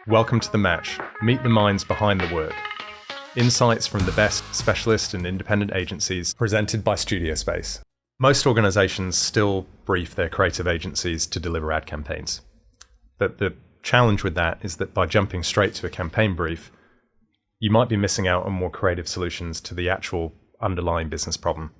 Welcome to The Match. Meet the minds behind the work. Insights from the best specialist and independent agencies presented by StudioSpace. Most organizations still brief their creative agencies to deliver ad campaigns. But the challenge with that is that by jumping straight to a campaign brief, you might be missing out on more creative solutions to the actual underlying business problem.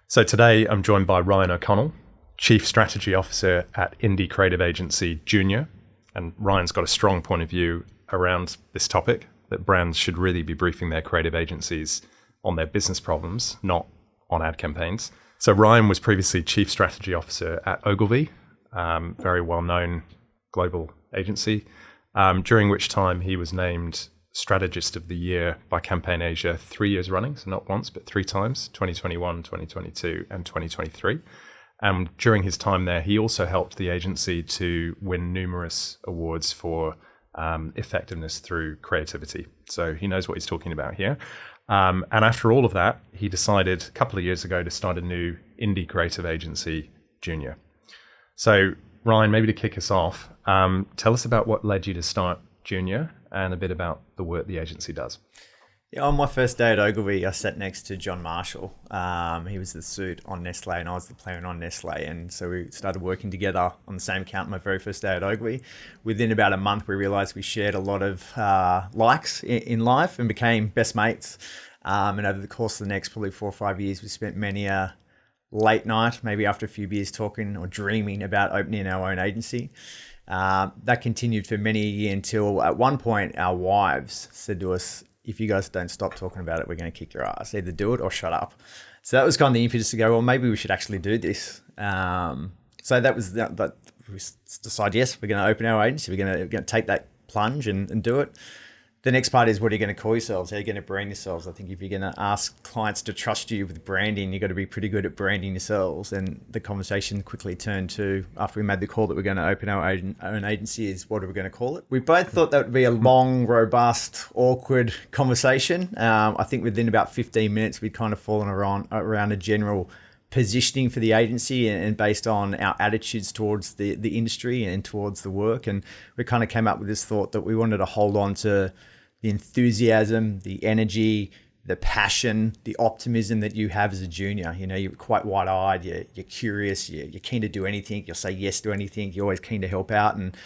So today I'm joined by Ryan O'Connell, Chief Strategy Officer at indie creative agency Junior. And Ryan's got a strong point of view around this topic, that brands should really be briefing their creative agencies on their business problems, not on ad campaigns. So Ryan was previously Chief Strategy Officer at Ogilvy, very well-known global agency, during which time he was named Strategist of the Year by Campaign Asia 3 years running, so not once, but 3 times, 2021, 2022, and 2023. And during his time there, he also helped the agency to win numerous awards for effectiveness through creativity. So he knows what he's talking about here. And after all of that, he decided a couple of years ago to start a new indie creative agency, Junior. So Ryan, maybe to kick us off, tell us about what led you to start Junior and a bit about the work the agency does. Yeah, on my first day at Ogilvy, I sat next to John Marshall. He was the suit on Nestle and I was the planner on Nestle. And so we started working together on the same account my very first day at Ogilvy. Within about a month, we realized we shared a lot of likes in life and became best mates. And over the course of the next probably 4 or 5 years, we spent many a late night, maybe after a few beers, talking or dreaming about opening our own agency. That continued for many years until at one point our wives said to us, if you guys don't stop talking about it, we're going to kick your ass. Either do it or shut up. So that was kind of the impetus to go, well, maybe we should actually do this. So that was that we decided, yes, we're going to open our agency. We're going to take that plunge and do it. The next part is, what are you going to call yourselves? How are you going to brand yourselves? I think if you're going to ask clients to trust you with branding, you've got to be pretty good at branding yourselves. And the conversation quickly turned to, after we made the call that we're going to open our own agency, is what are we going to call it? We both thought that would be a long, robust, awkward conversation. I think within about 15 minutes, we'd kind of fallen around a general positioning for the agency and based on our attitudes towards the industry and towards the work. And we kind of came up with this thought that we wanted to hold on to the enthusiasm, the energy, the passion, the optimism that you have as a junior. You know, you're quite wide-eyed, you're curious, you're keen to do anything, you'll say yes to anything, you're always keen to help out. And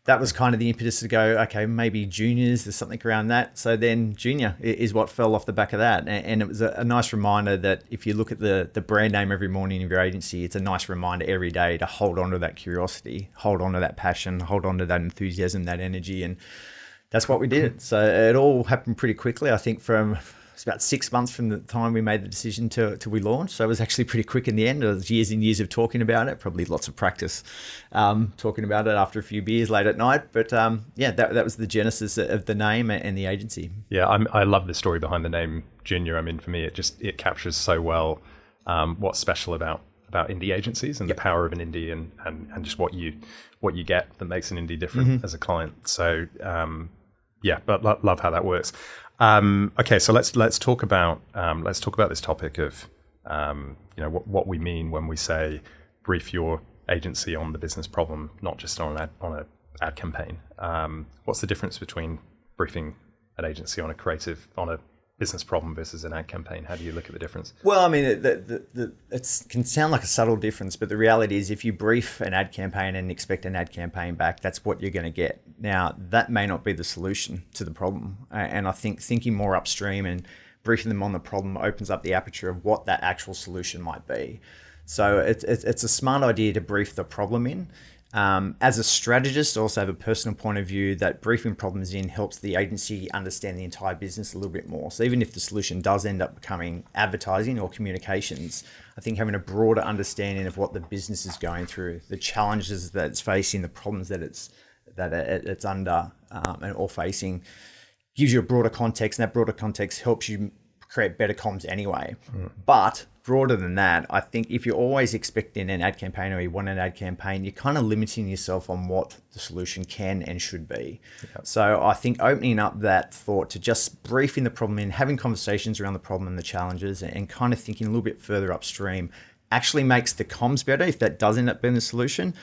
that was kind of the impetus to go, okay, maybe juniors, there's something around that. So then Junior is what fell off the back of that. And it was a nice reminder that if you look at the brand name every morning of your agency, it's a nice reminder every day to hold on to that curiosity, hold on to that passion, hold on to that enthusiasm, that energy. And that's what we did. So it all happened pretty quickly. I think it's about 6 months from the time we made the decision till we launched. So it was actually pretty quick in the end. It was years and years of talking about it, probably lots of practice talking about it after a few beers late at night. But that was the genesis of the name and the agency. Yeah, I love the story behind the name Junior. I mean, for me, it captures so well what's special about indie agencies and the power of an indie and just what you get that makes an indie different as a client. So but love how that works. Okay, so let's talk about this topic of what we mean when we say brief your agency on the business problem, not just on an ad campaign. What's the difference between briefing an agency on a business problem versus an ad campaign? How do you look at the difference? Well, I mean, it can sound like a subtle difference, but the reality is if you brief an ad campaign and expect an ad campaign back, that's what you're going to get. Now, that may not be the solution to the problem. And I think thinking more upstream and briefing them on the problem opens up the aperture of what that actual solution might be. So it's a smart idea to brief the problem in. As a strategist, I also have a personal point of view that briefing problems in helps the agency understand the entire business a little bit more. So even if the solution does end up becoming advertising or communications, I think having a broader understanding of what the business is going through, the challenges that it's facing, the problems that it's under or facing, gives you a broader context, and that broader context helps you create better comms anyway. But broader than that, I think if you're always expecting an ad campaign or you want an ad campaign, you're kind of limiting yourself on what the solution can and should be. Yep. So I think opening up that thought to just briefing the problem in, having conversations around the problem and the challenges and kind of thinking a little bit further upstream actually makes the comms better if that does end up being the solution.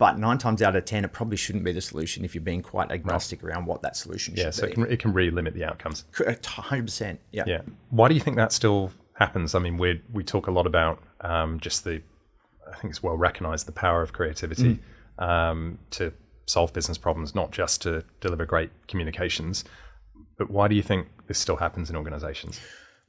But 9 times out of 10, it probably shouldn't be the solution if you're being quite agnostic around what that solution should so be. it can really limit the outcomes. 100%. Yeah. Yeah. Why do you think that still happens? I mean, we talk a lot about just I think it's well recognized, the power of creativity to solve business problems, not just to deliver great communications. But why do you think this still happens in organizations?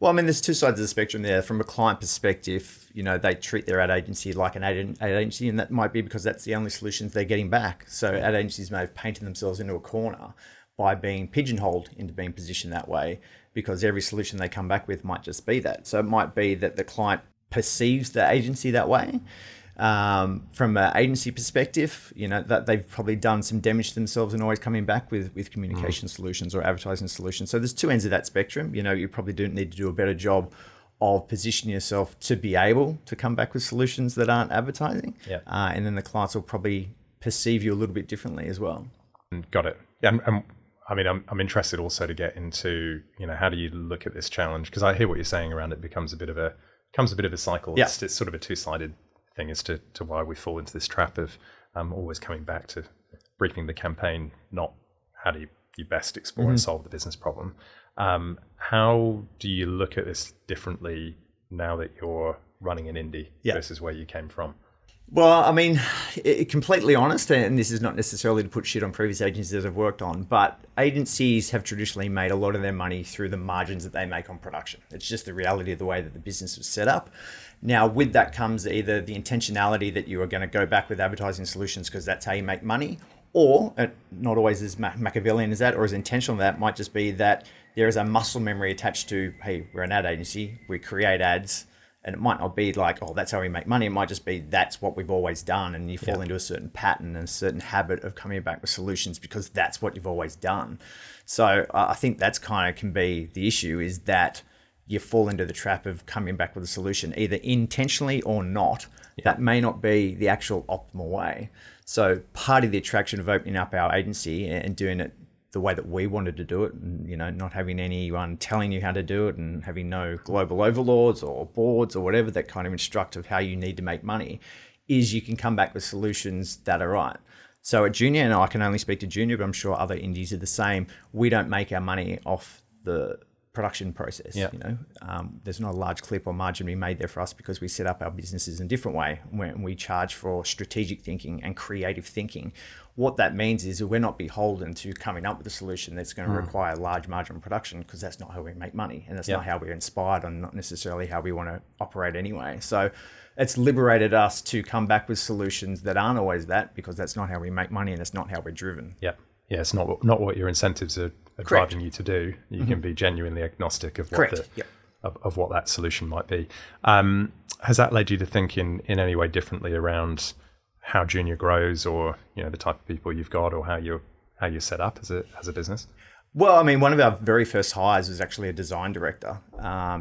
Well, I mean, there's two sides of the spectrum there. From a client perspective, they treat their ad agency like an ad agency, and that might be because that's the only solutions they're getting back. So ad agencies may have painted themselves into a corner by being pigeonholed into being positioned that way, because every solution they come back with might just be that. So it might be that the client perceives the agency that way. From an agency perspective, that they've probably done some damage to themselves and always coming back with communication solutions or advertising solutions. So there's two ends of that spectrum. You probably do need to do a better job of positioning yourself to be able to come back with solutions that aren't advertising. Yeah. And then the clients will probably perceive you a little bit differently as well. Got it. Yeah. I mean, I'm interested also to get into, how do you look at this challenge? Because I hear what you're saying around it becomes a bit of a cycle. Yeah. It's sort of a two-sided thing as to why we fall into this trap of always coming back to briefing the campaign, not how do you best explore and solve the business problem. How do you look at this differently now that you're running an indie versus where you came from? Well, I mean, completely honest, and this is not necessarily to put shit on previous agencies that I've worked on, but agencies have traditionally made a lot of their money through the margins that they make on production. It's just the reality of the way that the business was set up. Now, with that comes either the intentionality that you are going to go back with advertising solutions because that's how you make money, or not always as Machiavellian as that or as intentional as that, might just be that there is a muscle memory attached to, hey, we're an ad agency, we create ads. And it might not be like, oh, that's how we make money. It might just be that's what we've always done. And you fall into a certain pattern and a certain habit of coming back with solutions because that's what you've always done. So I think that's kind of can be the issue, is that you fall into the trap of coming back with a solution, either intentionally or not. That may not be the actual optimal way. So part of the attraction of opening up our agency and doing it the way that we wanted to do it, and not having anyone telling you how to do it and having no global overlords or boards or whatever that kind of instruct of how you need to make money, is you can come back with solutions that are right. So at Junior, and I can only speak to Junior, but I'm sure other indies are the same, we don't make our money off the production process. There's not a large clip or margin to be made there for us because we set up our businesses in a different way when we charge for strategic thinking and creative thinking. What that means is that we're not beholden to coming up with a solution that's going to require large margin production, because that's not how we make money, and that's not how we're inspired, and not necessarily how we want to operate anyway. So it's liberated us to come back with solutions that aren't always that, because that's not how we make money and it's not how we're driven. Yeah, it's not what your incentives are driving you to do. You can be genuinely agnostic of what of what that solution might be. Has that led you to think in any way differently around how Junior grows, or the type of people you've got, or how you're set up as a business? Well, I mean, one of our very first hires was actually a design director,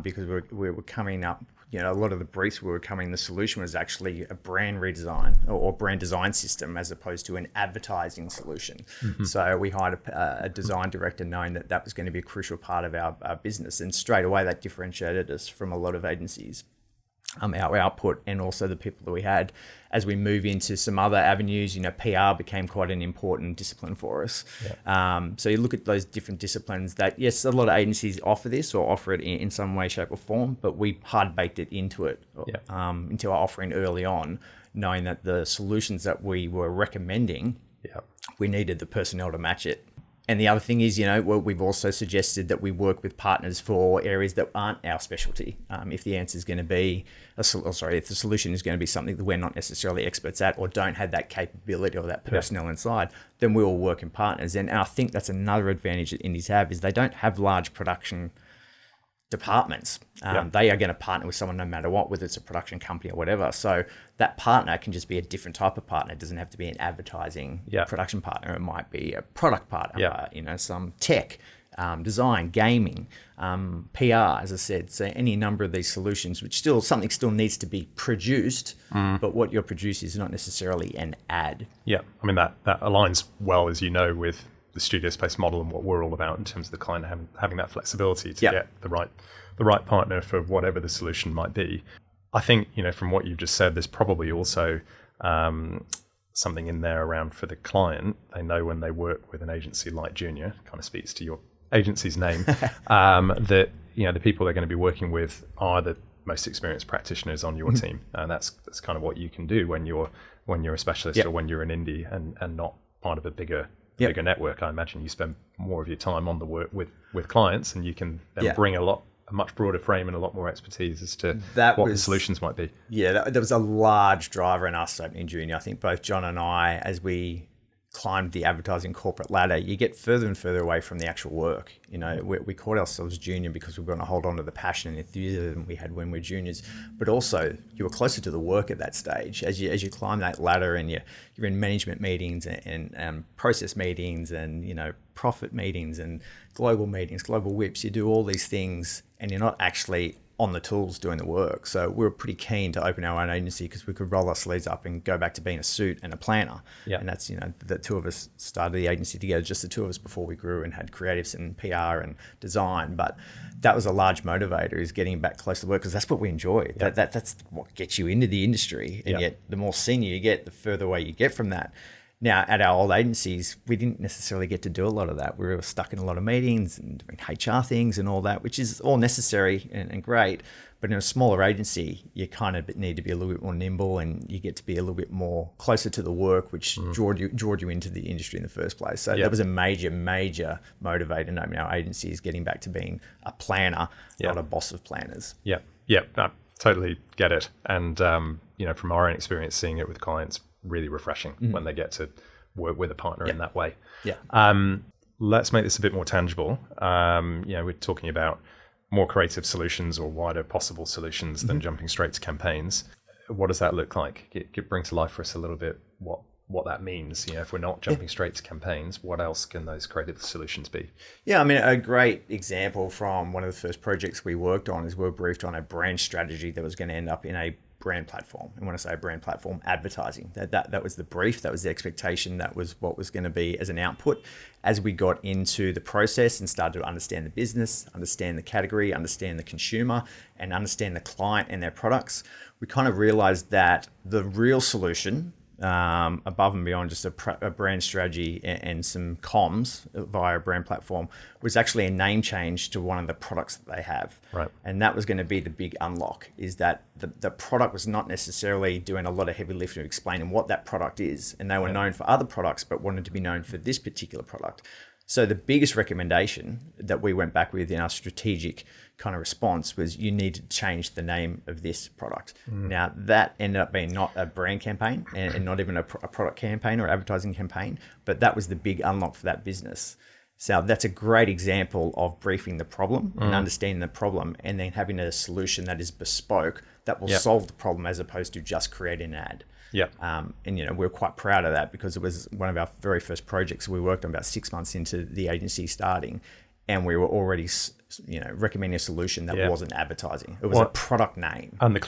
because we were coming up. A lot of the briefs we were coming, the solution was actually a brand redesign or brand design system as opposed to an advertising solution. So we hired a design director knowing that was going to be a crucial part of our business. And straight away that differentiated us from a lot of agencies. Our output and also the people that we had. As we move into some other avenues, PR became quite an important discipline for us. So you look at those different disciplines that, yes, a lot of agencies offer this or offer it in some way, shape or form, but we hard baked it into our offering early on, knowing that the solutions that we were recommending, we needed the personnel to match it. And the other thing is, we've also suggested that we work with partners for areas that aren't our specialty. If the answer is going to be, if the solution is going to be something that we're not necessarily experts at or don't have that capability or that personnel inside, then we will work in partners. And I think that's another advantage that indies have, is they don't have large production departments. They are going to partner with someone no matter what, whether it's a production company or whatever. So that partner can just be a different type of partner. It doesn't have to be an advertising production partner. It might be a product partner, some tech, design, gaming, PR, as I said. So any number of these solutions, which something still needs to be produced, but what you're producing is not necessarily an ad. Yeah, I mean, that aligns well, as you know, with the StudioSpace model and what we're all about in terms of the client having that flexibility to get the right partner for whatever the solution might be. I think, from what you've just said, there's probably also something in there around for the client. They know when they work with an agency like Junior, kind of speaks to your agency's name, that the people they're going to be working with are the most experienced practitioners on your team, and that's kind of what you can do when you're a specialist or when you're an indie and not part of a bigger network. I imagine you spend more of your time on the work with clients, and you can then bring a much broader frame and a lot more expertise as to what the solutions might be. Yeah, there was a large driver in us opening Junior. I think both John and I, as we climbed the advertising corporate ladder, you get further and further away from the actual work. We called ourselves Junior because we were going to hold on to the passion and enthusiasm we had when we were juniors, but also you were closer to the work at that stage. As you climb that ladder and you're in management meetings and process meetings and profit meetings and global meetings, global whips, you do all these things and you're not actually on the tools doing the work. So we were pretty keen to open our own agency because we could roll our sleeves up and go back to being a suit and a planner. Yeah. And that's, the two of us started the agency together, just the two of us, before we grew and had creatives and PR and design. But that was a large motivator, is getting back close to work, because that's what we enjoy. Yeah. That's what gets you into the industry. And yet the more senior you get, the further away you get from that. Now, at our old agencies, we didn't necessarily get to do a lot of that. We were stuck in a lot of meetings and doing HR things and all that, which is all necessary and great. But in a smaller agency, you kind of need to be a little bit more nimble, and you get to be a little bit more closer to the work, which drawed you into the industry in the first place. So that was a major motivator in opening our agency, is getting back to being a planner, not a boss of planners. Yeah, I totally get it. And, from our own experience, seeing it with clients, really refreshing when they get to work with a partner in that way. Let's make this a bit more tangible. We're talking about more creative solutions or wider possible solutions than jumping straight to campaigns. What does that look like? Bring to life for us a little bit what that means. If we're not jumping straight to campaigns, what else can those creative solutions be? Yeah, I mean, a great example from one of the first projects we worked on is we were briefed on a brand strategy that was going to end up in a brand platform. And when I say brand platform, advertising. That was the brief, that was the expectation, that was what was going to be as an output. As we got into the process and started to understand the business, understand the category, understand the consumer, and understand the client and their products, we kind of realized that the real solution, above and beyond just a brand strategy and some comms via a brand platform, was actually a name change to one of the products that they have. Right. And that was going to be the big unlock, is that the product was not necessarily doing a lot of heavy lifting explaining what that product is. And they were known for other products, but wanted to be known for this particular product. So the biggest recommendation that we went back with in our strategic kind of response was, you need to change the name of this product. Now, that ended up being not a brand campaign and not even a product campaign or advertising campaign, but that was the big unlock for that business. So that's a great example of briefing the problem and understanding the problem, and then having a solution that is bespoke that will solve the problem, as opposed to just creating an ad. Yeah. And we're quite proud of that, because it was one of our very first projects we worked on about 6 months into the agency starting, and we were already recommending a solution that wasn't advertising. It was a product name. And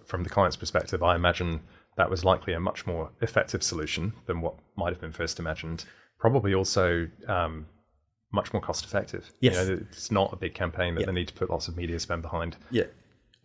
from the client's perspective, I imagine that was likely a much more effective solution than what might have been first imagined. Probably also much more cost effective. Yes. It's not a big campaign that they need to put lots of media spend behind. Yeah.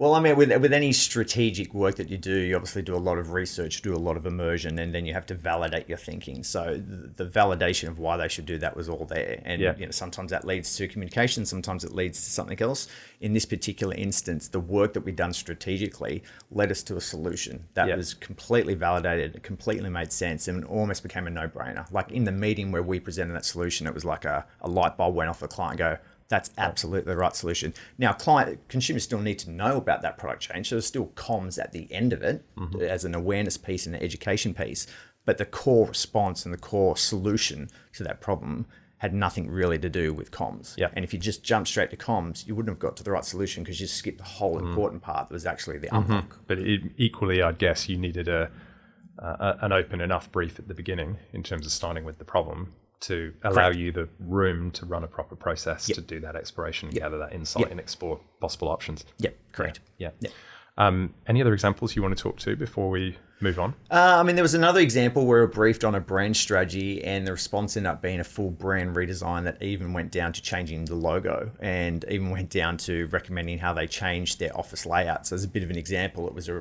Well, I mean, with any strategic work that you do, you obviously do a lot of research, do a lot of immersion, and then you have to validate your thinking. So the validation of why they should do that was all there. And sometimes that leads to communication, sometimes it leads to something else. In this particular instance, the work that we've done strategically led us to a solution that was completely validated, it completely made sense, and almost became a no-brainer. Like in the meeting where we presented that solution, it was like a light bulb went off the client, go, that's absolutely the right solution. Now, consumers still need to know about that product change. So there's still comms at the end of it as an awareness piece and an education piece. But the core response and the core solution to that problem had nothing really to do with comms. Yep. And if you just jump straight to comms, you wouldn't have got to the right solution, because you skipped the whole important part that was actually the unlock. But equally, I'd guess you needed an open enough brief at the beginning in terms of starting with the problem to allow you the room to run a proper process to do that exploration, gather that insight, and explore possible options. Yep, correct. Yeah. Any other examples you want to talk to before we move on? I mean, there was another example where we were briefed on a brand strategy and the response ended up being a full brand redesign that even went down to changing the logo and even went down to recommending how they changed their office layout. So as a bit of an example, it was a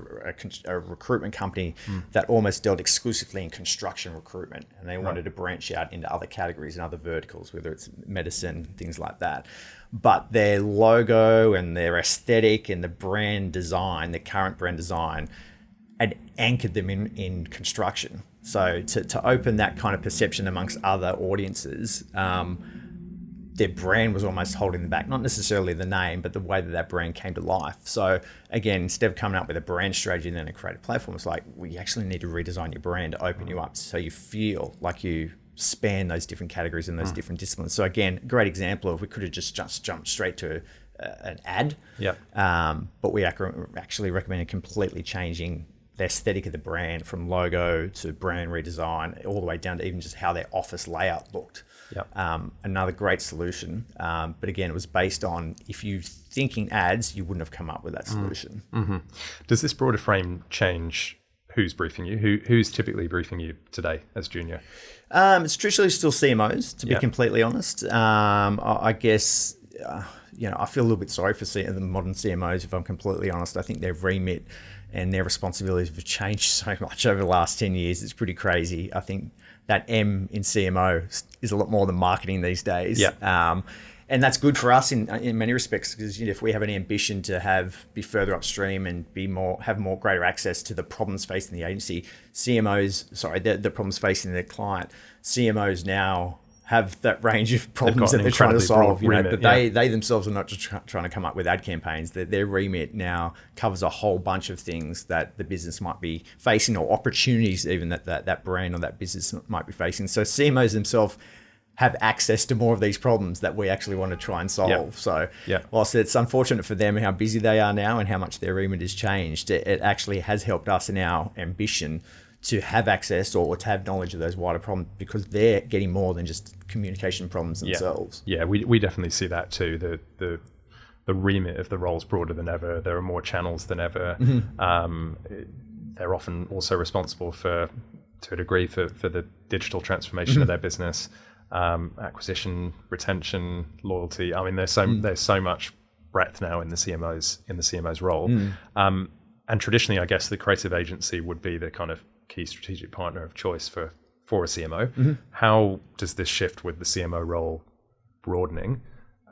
recruitment company that almost dealt exclusively in construction recruitment, and they wanted to branch out into other categories and other verticals, whether it's medicine, things like that. But their logo and their aesthetic and the brand design, the current brand design, had anchored them in construction. So to open that kind of perception amongst other audiences, their brand was almost holding them back, not necessarily the name, but the way that brand came to life. So again, instead of coming up with a brand strategy and then a creative platform, it's like, we actually need to redesign your brand to open you up so you feel like you span those different categories and those different disciplines. So again, great example of, we could have just jumped straight to an ad, but we actually recommended completely changing the aesthetic of the brand from logo to brand redesign, all the way down to even just how their office layout looked. Another great solution. But again, it was based on, if you thinking ads, you wouldn't have come up with that solution. Does this broader frame change who's briefing you? Who's typically briefing you today as junior? It's traditionally still CMOs, to be completely honest. I guess, I feel a little bit sorry for the modern CMOs, if I'm completely honest. I think their remit and their responsibilities have changed so much over the last 10 years. It's pretty crazy. I think that M in CMO is a lot more than marketing these days. And that's good for us in many respects, because if we have an ambition to be further upstream and have more greater access to the problems facing the agency, the problems facing the client, CMOs now have that range of problems that they're trying to solve. But they themselves are not just trying to come up with ad campaigns. Their remit now covers a whole bunch of things that the business might be facing, or opportunities even that brand or that business might be facing. So CMOs themselves have access to more of these problems that we actually want to try and solve. So whilst it's unfortunate for them how busy they are now and how much their remit has changed, it actually has helped us in our ambition to have access or to have knowledge of those wider problems, because they're getting more than just communication problems themselves. We definitely see that too. The remit of the role's broader than ever. There are more channels than ever. They're often also responsible to a degree for the digital transformation of their business. Acquisition, retention, loyalty. I mean, there's so much breadth now in the CMO's role. And traditionally, I guess the creative agency would be the kind of key strategic partner of choice for a CMO. How does this shift with the CMO role broadening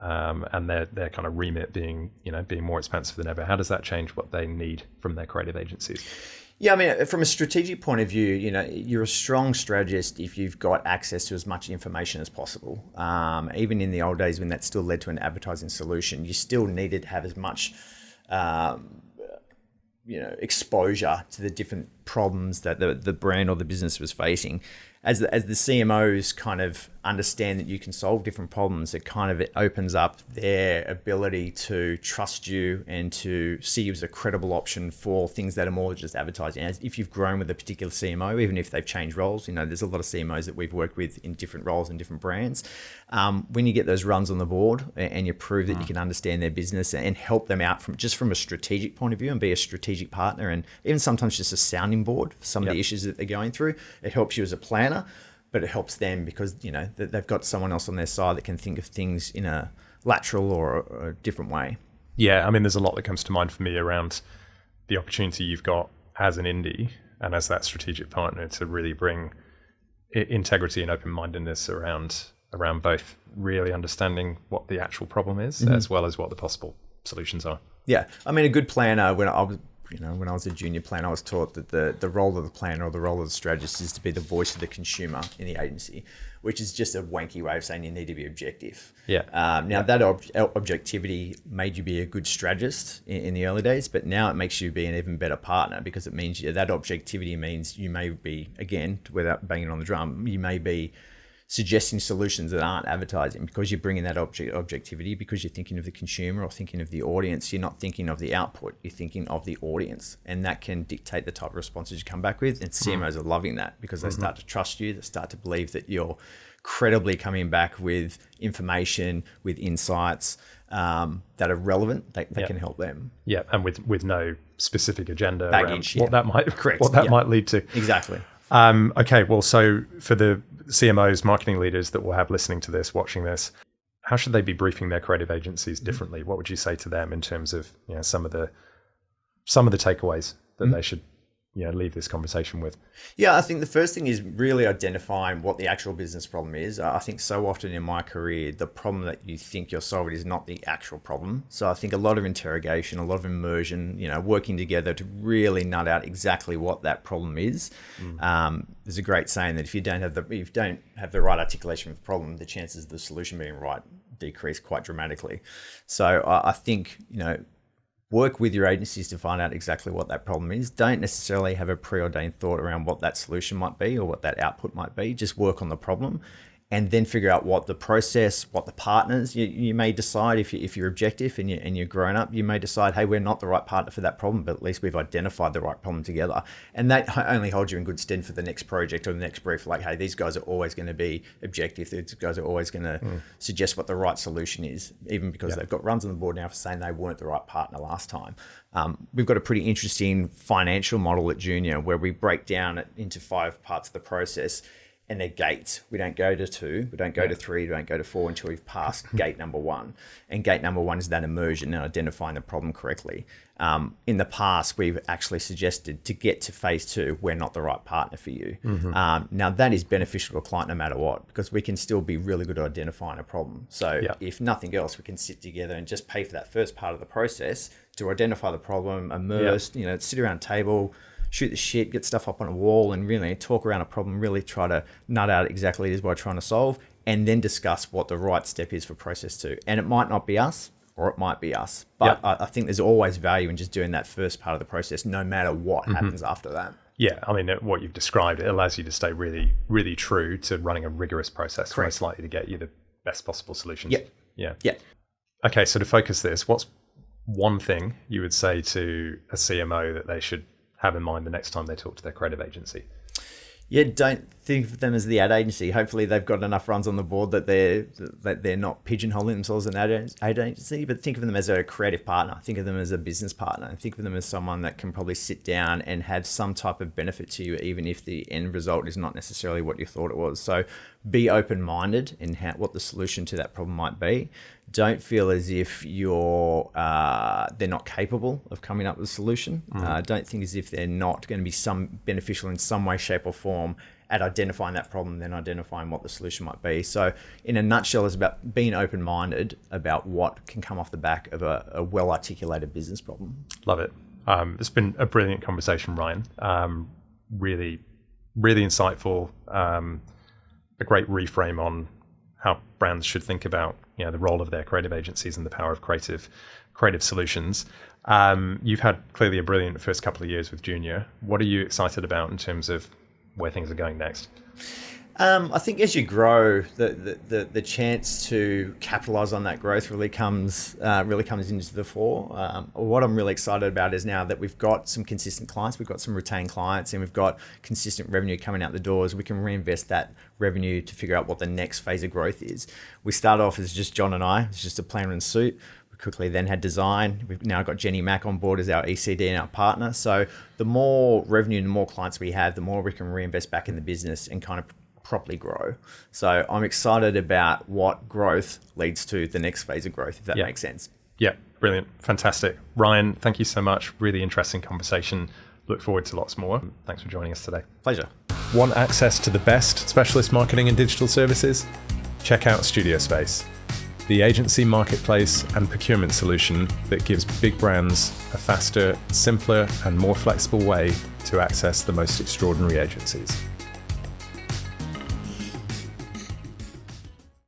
and their kind of remit being more expansive than ever? How does that change what they need from their creative agencies? Yeah, I mean, from a strategic point of view, you're a strong strategist if you've got access to as much information as possible. Even in the old days when that still led to an advertising solution, you still needed to have as much exposure to the different problems that the brand or the business was facing. As the CMOs kind of understand that you can solve different problems, it opens up their ability to trust you and to see you as a credible option for things that are more than just advertising. As if you've grown with a particular CMO, even if they've changed roles, there's a lot of CMOs that we've worked with in different roles and different brands. When you get those runs on the board and you prove that you can understand their business and help them out from a strategic point of view and be a strategic partner, and even sometimes just a sounding board for some of the issues that they're going through, it helps you as a planner. But it helps them because they've got someone else on their side that can think of things in a lateral or a different way. Yeah, I mean, there's a lot that comes to mind for me around the opportunity you've got as an indie and as that strategic partner to really bring integrity and open-mindedness around both really understanding what the actual problem is as well as what the possible solutions are. Yeah, I mean, a good planner, when I was a junior planner, I was taught that the role of the planner or the role of the strategist is to be the voice of the consumer in the agency, which is just a wanky way of saying you need to be objective. That objectivity made you be a good strategist in the early days, but now it makes you be an even better partner, because it means that objectivity means you may be, again, without banging on the drum, you may be suggesting solutions that aren't advertising, because you're bringing that objectivity, because you're thinking of the consumer or thinking of the audience. You're not thinking of the output, you're thinking of the audience, and that can dictate the type of responses you come back with. And CMOs are loving that, because they start to trust you, they start to believe that you're credibly coming back with information, with insights that are relevant, that can help them. Yeah, and with no specific agenda Baggage, around what that might might lead to. Exactly. Okay, well, so for the CMOs, marketing leaders that we'll have listening to this, watching this, how should they be briefing their creative agencies differently? What would you say to them in terms of some of the takeaways that they should leave this conversation with? Yeah, I think the first thing is really identifying what the actual business problem is. I think so often in my career, the problem that you think you're solving is not the actual problem. So I think a lot of interrogation, a lot of immersion, working together to really nut out exactly what that problem is. There's a great saying that if you don't have the right articulation of the problem, the chances of the solution being right decrease quite dramatically. So I think, work with your agencies to find out exactly what that problem is. Don't necessarily have a preordained thought around what that solution might be or what that output might be. Just work on the problem and then figure out what the process, what the partners. You may decide if you're objective and you're grown up, you may decide, hey, we're not the right partner for that problem, but at least we've identified the right problem together. And that only holds you in good stead for the next project or the next brief. Like, hey, these guys are always going to be objective. These guys are always going to suggest what the right solution is, even because they've got runs on the board now for saying they weren't the right partner last time. We've got a pretty interesting financial model at Junior where we break down it into 5 parts of the process. And they're gates. We don't go to 2, we don't go to 3, we don't go to 4 until we've passed gate number 1. And gate number 1 is that immersion and identifying the problem correctly. In the past, we've actually suggested to get to phase 2, we're not the right partner for you. Now that is beneficial to a client no matter what, because we can still be really good at identifying a problem. So if nothing else, we can sit together and just pay for that first part of the process to identify the problem, immerse, sit around a table, shoot the shit, get stuff up on a wall and really talk around a problem, really try to nut out exactly what we're trying to solve, and then discuss what the right step is for process 2. And it might not be us, or it might be us. But I think there's always value in just doing that first part of the process, no matter what happens after that. Yeah, I mean, what you've described, it allows you to stay really, really true to running a rigorous process, most likely to get you the best possible solutions. Yeah. Okay, so to focus this, what's one thing you would say to a CMO that they should have in mind the next time they talk to their creative agency? Yeah, don't think of them as the ad agency. Hopefully they've got enough runs on the board that they're not pigeonholing themselves as an ad agency, but think of them as a creative partner. Think of them as a business partner. And think of them as someone that can probably sit down and have some type of benefit to you, even if the end result is not necessarily what you thought it was. So be open-minded in what the solution to that problem might be. Don't feel as if they're not capable of coming up with a solution. Don't think as if they're not going to be beneficial in some way, shape or form at identifying that problem, then identifying what the solution might be. So in a nutshell, it's about being open-minded about what can come off the back of a well-articulated business problem. Love it. It's been a brilliant conversation, Ryan. Really, really insightful. A great reframe on how brands should think about the role of their creative agencies and the power of creative solutions. You've had clearly a brilliant first couple of years with Junior. What are you excited about in terms of where things are going next? I think as you grow, the chance to capitalize on that growth really comes into the fore. What I'm really excited about is now that we've got some consistent clients, we've got some retained clients, and we've got consistent revenue coming out the doors, we can reinvest that revenue to figure out what the next phase of growth is. We started off as just John and I, it's just a planner and suit. We quickly then had design. We've now got Jenny Mack on board as our ECD and our partner. So the more revenue and the more clients we have, the more we can reinvest back in the business and kind of properly grow. So I'm excited about what growth leads to the next phase of growth, if that makes sense. Yeah, brilliant. Fantastic. Ryan, thank you so much. Really interesting conversation. Look forward to lots more. Thanks for joining us today. Pleasure. Want access to the best specialist marketing and digital services? Check out StudioSpace, the agency marketplace and procurement solution that gives big brands a faster, simpler, and more flexible way to access the most extraordinary agencies.